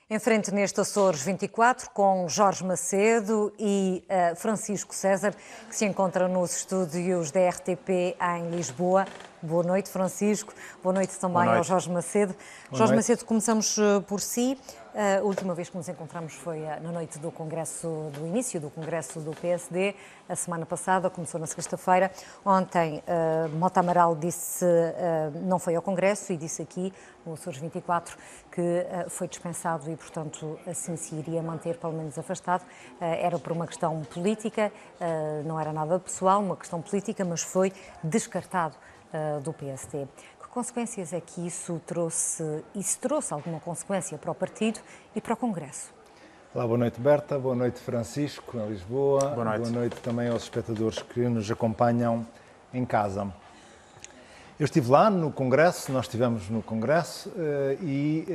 Em frente neste Açores 24, com Jorge Macedo e Francisco César, que se encontram nos estúdios da RTP em Lisboa. Boa noite, Francisco. Boa noite também ao Jorge Macedo. Jorge Macedo, começamos por si. A última vez que nos encontramos foi na noite do Congresso, do início do Congresso do PSD, a semana passada, começou na sexta-feira. Ontem, Mota Amaral disse, não foi ao Congresso e disse aqui, no Açores 24, que foi dispensado e, portanto, assim se iria manter, pelo menos afastado. Era por uma questão política, não era nada pessoal, uma questão política, mas foi descartado do PSD. Que consequências é que isso trouxe, e se trouxe alguma consequência para o partido e para o Congresso? Olá, boa noite, Berta, boa noite, Francisco, em Lisboa. Boa noite Também aos espectadores que nos acompanham em casa. Eu estive lá no Congresso, nós estivemos no Congresso e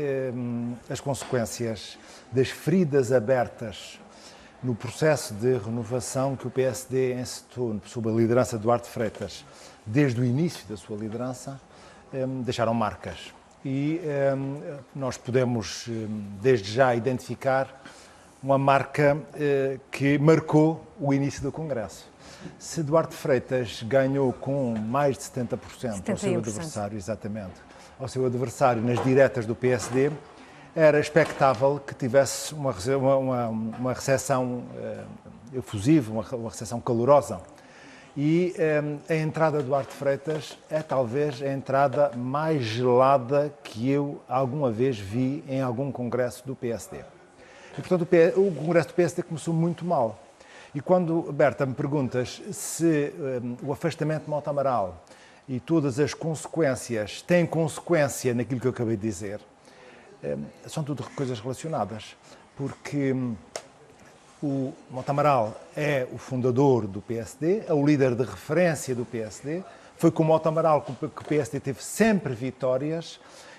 as consequências das feridas abertas no processo de renovação que o PSD encetou sob a liderança de Duarte Freitas, desde o início da sua liderança, deixaram marcas. E nós podemos, desde já, identificar uma marca que marcou o início do Congresso. Se Duarte Freitas ganhou com mais de 70% ao seu adversário, exatamente, ao seu adversário nas diretas do PSD, era expectável que tivesse uma recepção efusiva, uma recepção calorosa. E a entrada de Duarte Freitas é talvez a entrada mais gelada que eu alguma vez vi em algum congresso do PSD. E, portanto, o congresso do PSD começou muito mal. E quando, Berta, me perguntas se o afastamento de Mota Amaral e todas as consequências têm consequência naquilo que eu acabei de dizer, são tudo coisas relacionadas, porque o Mota Amaral é o fundador do PSD, é o líder de referência do PSD, foi com o Mota Amaral que o PSD teve sempre vitórias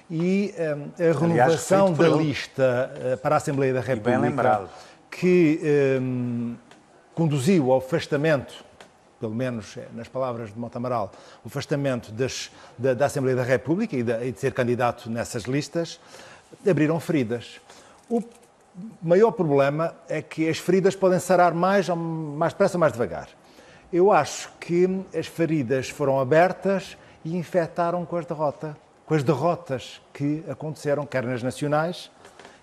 e a renovação da lista para a Assembleia da República, que conduziu ao afastamento, pelo menos nas palavras de Mota Amaral, o afastamento da Assembleia da República e de ser candidato nessas listas, abriram feridas. O maior problema é que as feridas podem sarar mais depressa ou mais devagar. Eu acho que as feridas foram abertas e infectaram com as derrotas que aconteceram, quer nas nacionais,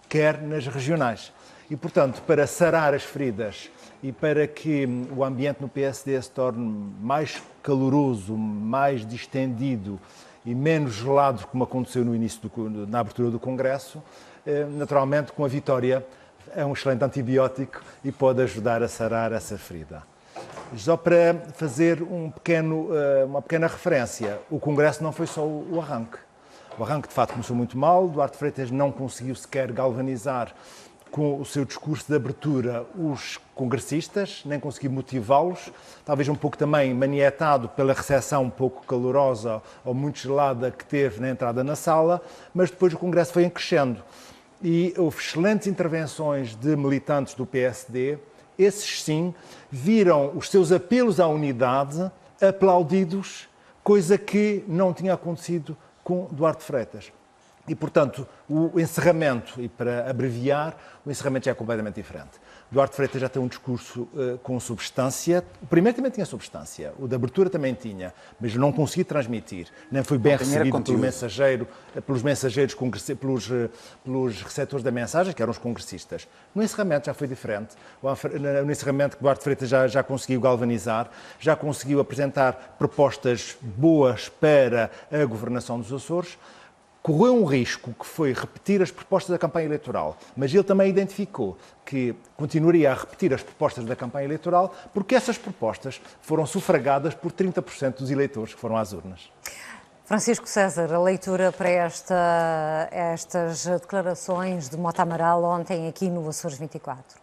quer nas regionais. E, portanto, para sarar as feridas e para que o ambiente no PSD se torne mais caloroso, mais distendido e menos gelado, como aconteceu no início, na abertura do Congresso, naturalmente, com a vitória, é um excelente antibiótico e pode ajudar a sarar essa ferida. Só para fazer uma pequena referência, o Congresso não foi só o arranque. O arranque, de facto, começou muito mal. Duarte Freitas não conseguiu sequer galvanizar com o seu discurso de abertura os congressistas, nem conseguiu motivá-los, talvez um pouco também manietado pela recepção um pouco calorosa ou muito gelada que teve na entrada na sala, mas depois o Congresso foi em crescendo. E houve excelentes intervenções de militantes do PSD, esses sim viram os seus apelos à unidade aplaudidos, coisa que não tinha acontecido com Duarte Freitas. E, portanto, o encerramento, e para abreviar, o encerramento já é completamente diferente. Duarte Freitas já tem um discurso com substância. O primeiro também tinha substância, o da abertura também tinha, mas não consegui transmitir. Nem foi bem recebido pelos mensageiros, pelos receptores da mensagem, que eram os congressistas. No encerramento já foi diferente. No encerramento que Duarte Freitas já conseguiu galvanizar, já conseguiu apresentar propostas boas para a governação dos Açores. Correu um risco que foi repetir as propostas da campanha eleitoral, mas ele também identificou que continuaria a repetir as propostas da campanha eleitoral porque essas propostas foram sufragadas por 30% dos eleitores que foram às urnas. Francisco César, a leitura para estas declarações de Mota Amaral ontem aqui no Açores 24?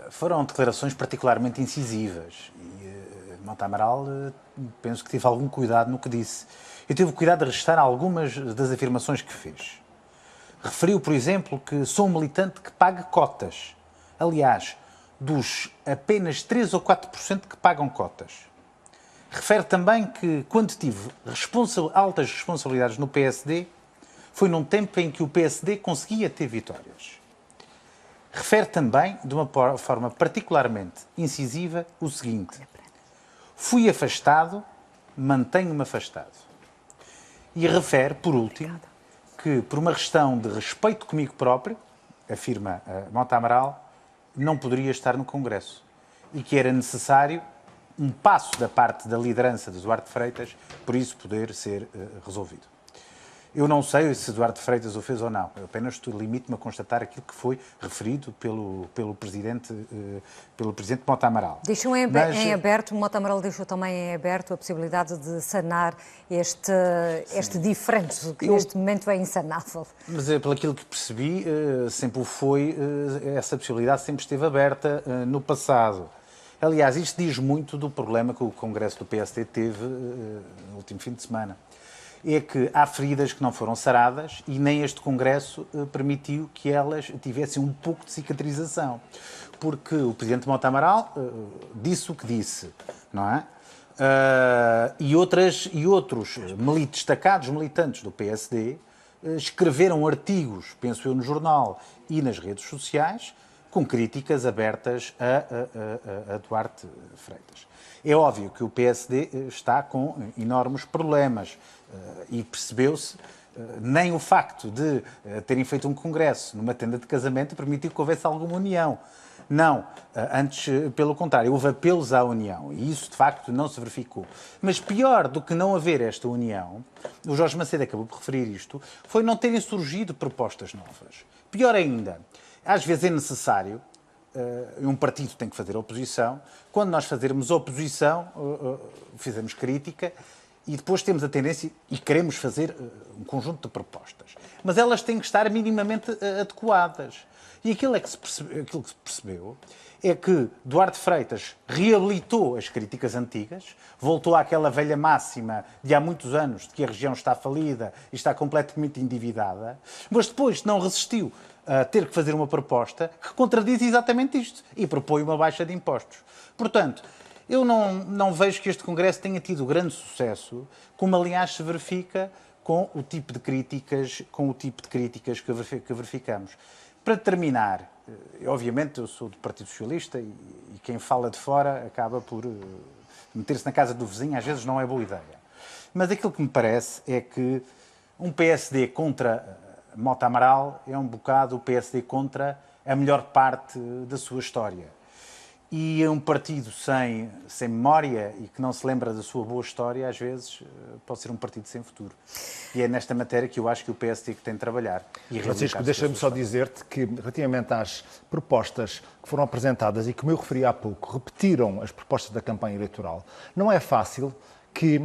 Foram declarações particularmente incisivas e Mota Amaral penso que teve algum cuidado no que disse. Eu tive cuidado de registrar algumas das afirmações que fez. Referiu, por exemplo, que sou um militante que paga cotas. Aliás, dos apenas 3 ou 4% que pagam cotas. Refere também que, quando tive altas responsabilidades no PSD, foi num tempo em que o PSD conseguia ter vitórias. Refere também, de uma forma particularmente incisiva, o seguinte: fui afastado, mantenho-me afastado. E refere, por último, que por uma questão de respeito comigo próprio, afirma Mota Amaral, não poderia estar no Congresso e que era necessário um passo da parte da liderança de Duarte Freitas por isso poder ser resolvido. Eu não sei se Duarte Freitas o fez ou não, eu apenas limito-me a constatar aquilo que foi referido pelo Presidente Mota Amaral. Deixou em aberto, Mota Amaral deixou também em aberto a possibilidade de sanar este diferente, que neste momento é insanável. Mas pelo aquilo que percebi, sempre foi, essa possibilidade sempre esteve aberta no passado. Aliás, isto diz muito do problema que o Congresso do PSD teve no último fim de semana. É que há feridas que não foram saradas e nem este Congresso permitiu que elas tivessem um pouco de cicatrização. Porque o Presidente Mota Amaral disse o que disse, não é? E outros destacados militantes do PSD escreveram artigos, penso eu, no jornal e nas redes sociais, com críticas abertas a Duarte Freitas. É óbvio que o PSD está com enormes problemas e percebeu-se, nem o facto de terem feito um congresso numa tenda de casamento permitiu que houvesse alguma união. Não, antes, pelo contrário, houve apelos à união e isso, de facto, não se verificou. Mas pior do que não haver esta união, o Jorge Macedo acabou por referir isto, foi não terem surgido propostas novas. Pior ainda, às vezes é necessário, um partido tem que fazer oposição, quando nós fazermos oposição, fizemos crítica e depois temos a tendência e queremos fazer um conjunto de propostas. Mas elas têm que estar minimamente adequadas. E aquilo que se percebeu é que Duarte Freitas reabilitou as críticas antigas, voltou àquela velha máxima de há muitos anos de que a região está falida e está completamente endividada, mas depois não resistiu a ter que fazer uma proposta que contradiz exatamente isto e propõe uma baixa de impostos. Portanto, eu não vejo que este Congresso tenha tido grande sucesso, como aliás se verifica com o tipo de críticas que verificamos. Para terminar, obviamente eu sou do Partido Socialista e quem fala de fora acaba por meter-se na casa do vizinho, às vezes não é boa ideia. Mas aquilo que me parece é que um PSD contra Mota Amaral é um bocado o PSD contra a melhor parte da sua história. E um partido sem memória e que não se lembra da sua boa história, às vezes, pode ser um partido sem futuro. E é nesta matéria que eu acho que o PSD tem de trabalhar. Francisco, deixa-me só dizer-te que, relativamente às propostas que foram apresentadas e como eu referi há pouco, repetiram as propostas da campanha eleitoral, não é fácil que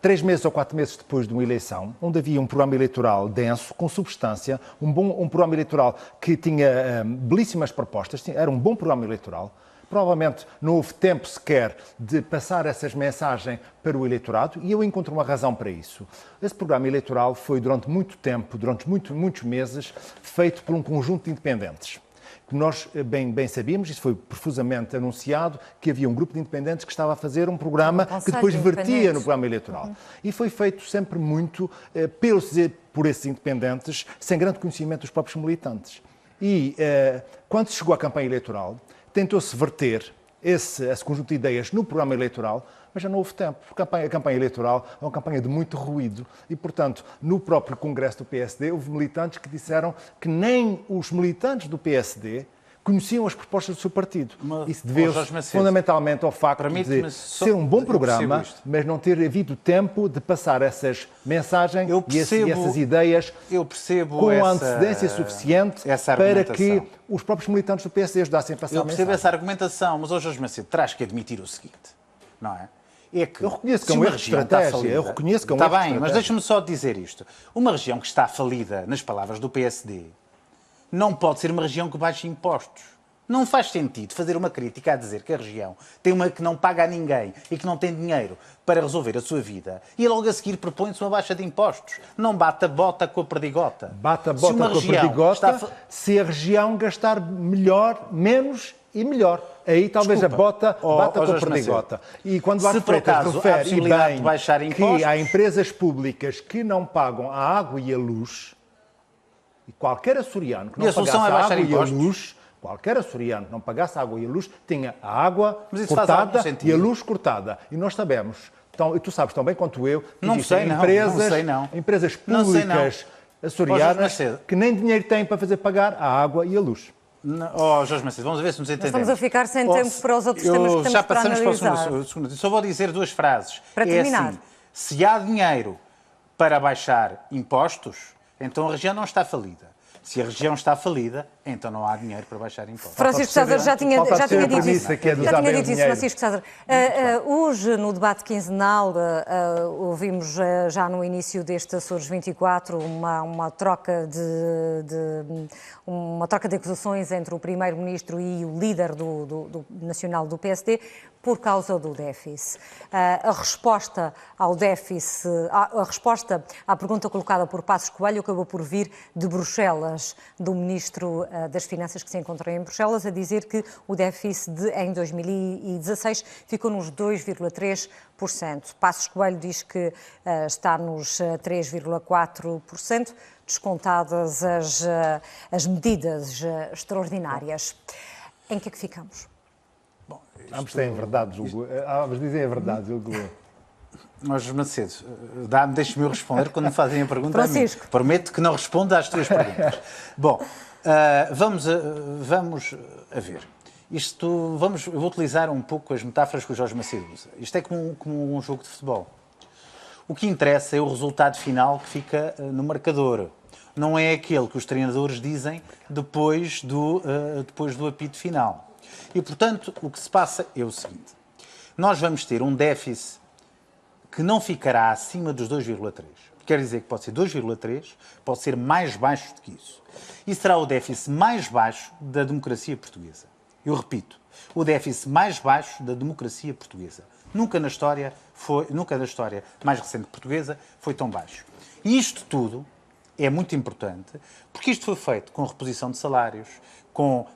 3 meses ou 4 meses depois de uma eleição, onde havia um programa eleitoral denso, com substância, um programa eleitoral que tinha belíssimas propostas, era um bom programa eleitoral. Provavelmente não houve tempo sequer de passar essas mensagens para o eleitorado e eu encontro uma razão para isso. Esse programa eleitoral foi durante muito tempo, durante muitos meses, feito por um conjunto de independentes. Nós bem sabíamos, isso foi profusamente anunciado, que havia um grupo de independentes que estava a fazer um programa que depois vertia no programa eleitoral. E foi feito sempre muito por esses independentes, sem grande conhecimento dos próprios militantes. E quando se chegou à campanha eleitoral, tentou-se verter esse conjunto de ideias no programa eleitoral, mas já não houve tempo, porque a campanha eleitoral é uma campanha de muito ruído e, portanto, no próprio Congresso do PSD houve militantes que disseram que nem os militantes do PSD conheciam as propostas do seu partido. Isso deveu-se fundamentalmente ao facto de ser um bom programa, mas não ter havido tempo de passar essas mensagens e essas ideias com a antecedência suficiente para que os próprios militantes do PSD ajudassem a passar a mensagem. Eu percebo essa argumentação, mas hoje Macedo traz que admitir o seguinte, não é? É que eu reconheço que é um erro de estratégia. Eu reconheço que é um erro de estratégia. Está bem, mas deixa-me só dizer isto. Uma região que está falida, nas palavras do PSD, não pode ser uma região que baixe impostos. Não faz sentido fazer uma crítica a dizer que a região tem uma que não paga a ninguém e que não tem dinheiro para resolver a sua vida e logo a seguir propõe-se uma baixa de impostos. Não bata a bota com a perdigota. Bata a bota com a perdigota se a região gastar menos e melhor. Aí talvez a bota bata com a perdigota. E quando Duarte Freitas refere bem que há empresas públicas que não pagam a água e a luz, E qualquer açoriano que E não a solução pagasse é a baixar água e a impostos? luz, qualquer açoriano que não pagasse a água e a luz, tinha a água Mas isso faz algum cortada sentido? e a luz cortada. E nós sabemos, e tu sabes tão bem quanto eu, que Não existem sei, não. empresas, Não sei, não. empresas Não sei, não. públicas Ó, açorianas Jorge Macedo. que nem dinheiro têm para fazer pagar a água e a luz. Jorge Macedo, vamos ver se nos entendemos. Estamos a ficar sem tempo para os outros temas que temos já para passamos analisar. para o segundo. Só vou dizer duas frases. Para terminar. Assim, se há dinheiro para baixar impostos, então a região não está falida. Se a região está falida, então não há dinheiro para baixar impostos. Francisco César já tinha dito isso. Que é de Já usar tinha bem o dito isso, dinheiro. Francisco César. Hoje, no debate quinzenal, ouvimos já no início deste Açores 24 uma troca de acusações entre o primeiro-ministro e o líder nacional do PSD por causa do déficit. A resposta ao déficit, a resposta à pergunta colocada por Passos Coelho acabou por vir de Bruxelas, do Ministro das Finanças que se encontra em Bruxelas, a dizer que o déficit em 2016 ficou nos 2,3%. Passos Coelho diz que está nos 3,4%, descontadas as medidas extraordinárias. Em que é que ficamos? Bom, Ambos têm verdade, julgo. Ambos dizem a verdade, julgo. Mas, Macedo, deixe-me eu responder quando me fazem a pergunta Francisco. a mim. Prometo que não respondo às tuas perguntas. Bom, vamos a ver. Eu vou utilizar um pouco as metáforas que o Jorge Macedo usa. Isto é como um jogo de futebol. O que interessa é o resultado final que fica no marcador. Não é aquele que os treinadores dizem depois do apito final. E, portanto, o que se passa é o seguinte. Nós vamos ter um déficit que não ficará acima dos 2,3. Quer dizer que pode ser 2,3, pode ser mais baixo do que isso. E será o déficit mais baixo da democracia portuguesa. Eu repito, o déficit mais baixo da democracia portuguesa. Nunca na história mais recente portuguesa foi tão baixo. E isto tudo é muito importante, porque isto foi feito com reposição de salários, com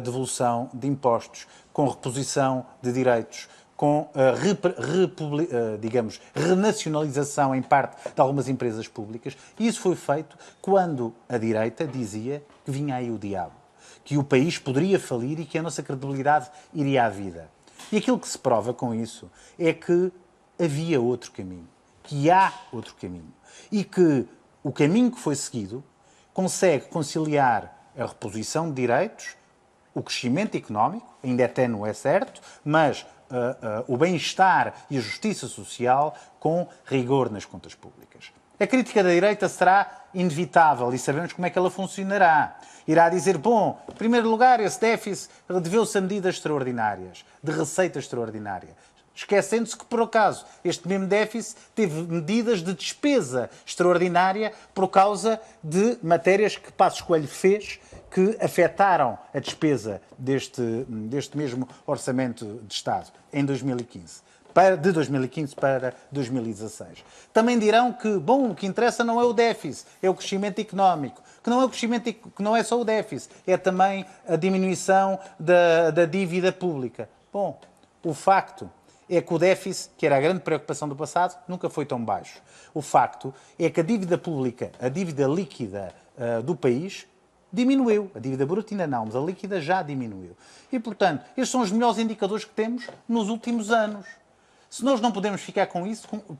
devolução de impostos, com reposição de direitos, com renacionalização em parte de algumas empresas públicas. E isso foi feito quando a direita dizia que vinha aí o diabo, que o país poderia falir e que a nossa credibilidade iria à vida. E aquilo que se prova com isso é que havia outro caminho, que há outro caminho. E que o caminho que foi seguido consegue conciliar a reposição de direitos, o crescimento económico, ainda é ténue, é certo, mas o bem-estar e a justiça social com rigor nas contas públicas. A crítica da direita será inevitável e sabemos como é que ela funcionará. Irá dizer, bom, em primeiro lugar, esse déficit deveu-se a medidas extraordinárias, de receita extraordinária. Esquecendo-se que, por acaso, este mesmo déficit teve medidas de despesa extraordinária por causa de matérias que Passos Coelho fez que afetaram a despesa deste mesmo Orçamento de Estado em 2015. De 2015 para 2016. Também dirão que, bom, o que interessa não é o déficit, é o crescimento económico. Que não é o crescimento, que não é só o déficit, é também a diminuição da dívida pública. Bom, o facto é que o déficit, que era a grande preocupação do passado, nunca foi tão baixo. O facto é que a dívida pública, a dívida líquida do país, diminuiu. A dívida bruta ainda não, mas a líquida já diminuiu. E, portanto, estes são os melhores indicadores que temos nos últimos anos. Se nós não podemos ficar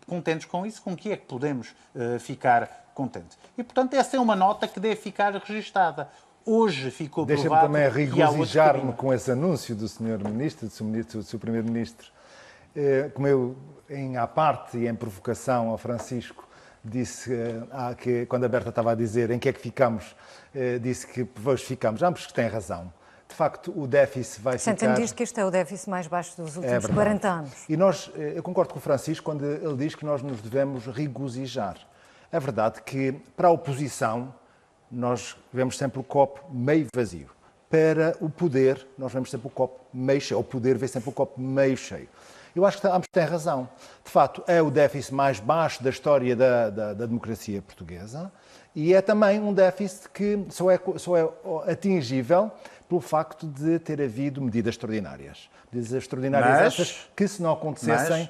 contentes com isso, com que é que podemos ficar contentes? E, portanto, essa é uma nota que deve ficar registada. Hoje ficou provado... Deixa-me também regozijar-me com esse anúncio do Sr. Ministro, do Sr. Primeiro-Ministro. Como eu, à parte e em provocação ao Francisco, disse que, quando a Berta estava a dizer em que é que ficamos, disse que hoje ficamos. Ambos que têm razão. De facto, o déficit vai ficar... Senten diz que este é o déficit mais baixo dos últimos 40 anos. E eu concordo com o Francisco quando ele diz que nós nos devemos regozijar. É verdade que, para a oposição, nós vemos sempre o copo meio vazio. Para o poder, nós vemos sempre o copo meio cheio. O poder vê sempre o copo meio cheio. Eu acho que ambos têm razão. De facto, é o déficit mais baixo da história da democracia portuguesa e é também um déficit que só é atingível pelo facto de ter havido medidas extraordinárias. Medidas extraordinárias essas que, se não acontecessem,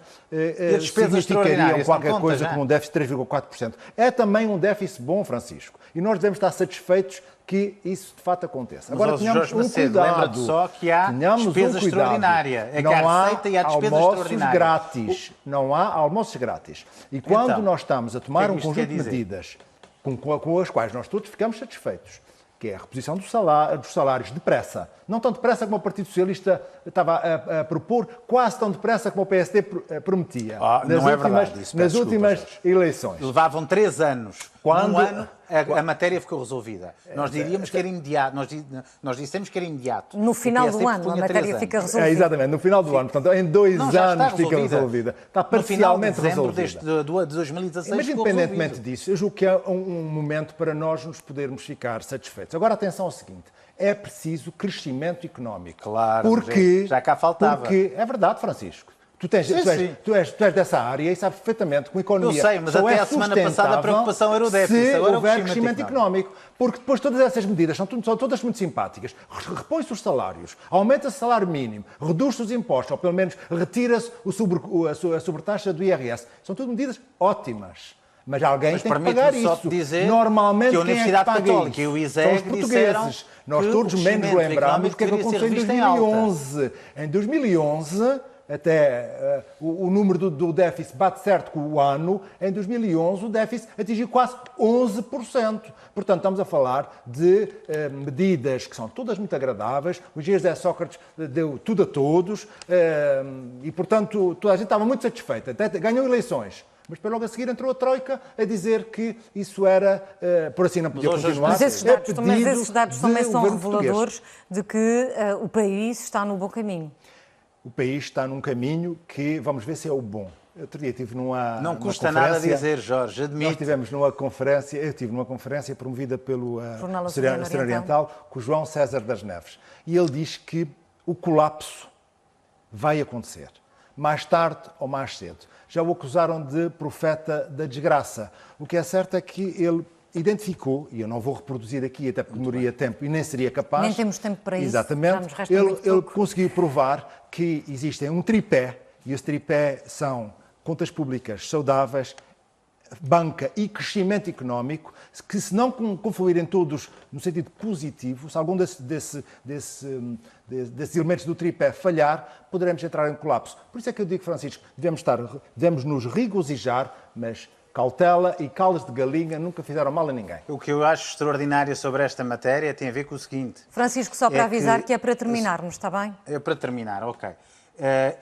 significariam qualquer coisa como um déficit de 3,4%. É também um déficit bom, Francisco, e nós devemos estar satisfeitos que isso de fato aconteça. Agora, tenhamos um cuidado. Lembra-te só que há despesa extraordinária. É que há receita e há despesa extraordinária. Grátis. Não há almoços grátis. E quando nós estamos a tomar um conjunto de medidas com as quais nós todos ficamos satisfeitos, que é a reposição dos salários depressa. Não tão depressa como o Partido Socialista estava a propor, quase tão depressa como o PSD prometia. Nas últimas eleições. Levavam 3 anos. Num ano, a matéria ficou resolvida. Nós diríamos que era imediato. Nós dissemos que era imediato. No final do ano, a matéria fica resolvida. Exatamente, no final do ano. Portanto, em 2 anos fica resolvida. Está parcialmente resolvida. No final de 2016 mas, independentemente disso, eu julgo que é um momento para nós nos podermos ficar satisfeitos. Agora, atenção ao seguinte. É preciso crescimento económico. Claro, porque já cá faltava. Porque é verdade, Francisco. Tu és dessa área e sabes perfeitamente que uma economia eu sei, mas até a semana passada a preocupação era o déficit. Se agora houver crescimento económico. Porque depois todas essas medidas são todas muito simpáticas. Repõe-se os salários, aumenta-se o salário mínimo, reduz-se os impostos, ou pelo menos retira-se a sobretaxa do IRS. São tudo medidas ótimas. Mas alguém tem que pagar isso. Normalmente, que a Universidade Católica isso? e o ISEG disseram nós todos menos lembramos o que aconteceu em 2011. Em 2011, até o número do déficit bate certo com o ano, em 2011 o déficit atingiu quase 11%. Portanto, estamos a falar de medidas que são todas muito agradáveis. O José Sócrates deu tudo a todos e, portanto, toda a gente estava muito satisfeita. Até ganhou eleições. Mas para logo a seguir entrou a Troika a dizer que isso era, por assim não podia continuar. Mas esses dados também são reveladores de que o país está no bom caminho. O país está num caminho que, vamos ver se é o bom. Outro dia estive Não custa nada dizer, Jorge, admito. Nós estivemos numa conferência, eu estive numa conferência promovida pelo Oceano Oriental com o João César das Neves. E ele diz que o colapso vai acontecer, mais tarde ou mais cedo. Já o acusaram de profeta da desgraça. O que é certo é que ele identificou, e eu não vou reproduzir aqui, até porque demoraria tempo e nem seria capaz. Nem temos tempo para isso. Exatamente. Ele conseguiu provar que existem um tripé, e esse tripé são contas públicas saudáveis, banca e crescimento económico, que se não confluírem todos no sentido positivo, se algum desses elementos do tripé falhar, poderemos entrar em colapso. Por isso é que eu digo, Francisco, devemos nos regozijar, mas cautela e calas de galinha nunca fizeram mal a ninguém. O que eu acho extraordinário sobre esta matéria tem a ver com o seguinte... Francisco, só para avisar que é para terminarmos, está bem? É para terminar, ok.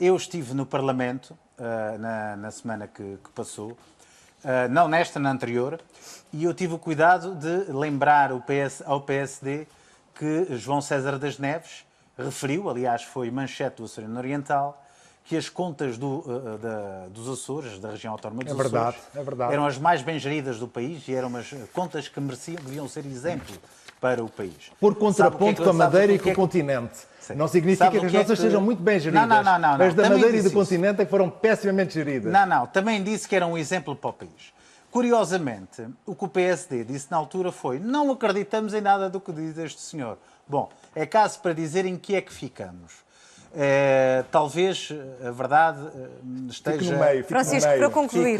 Eu estive no Parlamento na semana que passou, não nesta, na anterior, e eu tive o cuidado de lembrar ao PSD que João César das Neves referiu, aliás foi manchete do Oceano Oriental, que as contas dos Açores, da região autónoma dos Açores, eram as mais bem geridas do país e eram umas contas que deviam ser exemplo para o país. Por contraponto com a Madeira e com o continente. Não significa que as nossas sejam muito bem geridas. Não. As da Madeira e do continente é que foram pessimamente geridas. Não. Também disse que era um exemplo para o país. Curiosamente, o que o PSD disse na altura foi: não acreditamos em nada do que diz este senhor. Bom, é caso para dizer em que é que ficamos. Talvez a verdade esteja... no meio, Francisco, para concluir.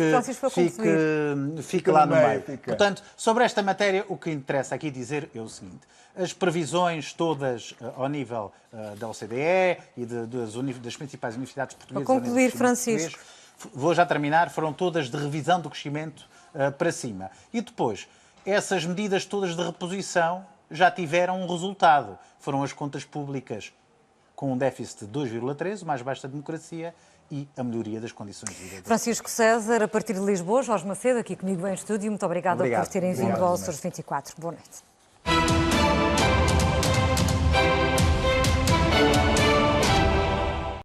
Fique lá no meio. Portanto, sobre esta matéria, o que interessa aqui dizer é o seguinte: as previsões todas ao nível da OCDE e das principais universidades portuguesas... Para concluir, Francisco. Vou já terminar, foram todas de revisão do crescimento para cima. E depois, essas medidas todas de reposição já tiveram um resultado. Foram as contas públicas com um déficit de 2,13, o mais baixo da democracia, e a melhoria das condições de vida. Francisco César, a partir de Lisboa, Jorge Macedo, aqui comigo em estúdio, muito obrigada por terem vindo ao Açores 24. Boa noite.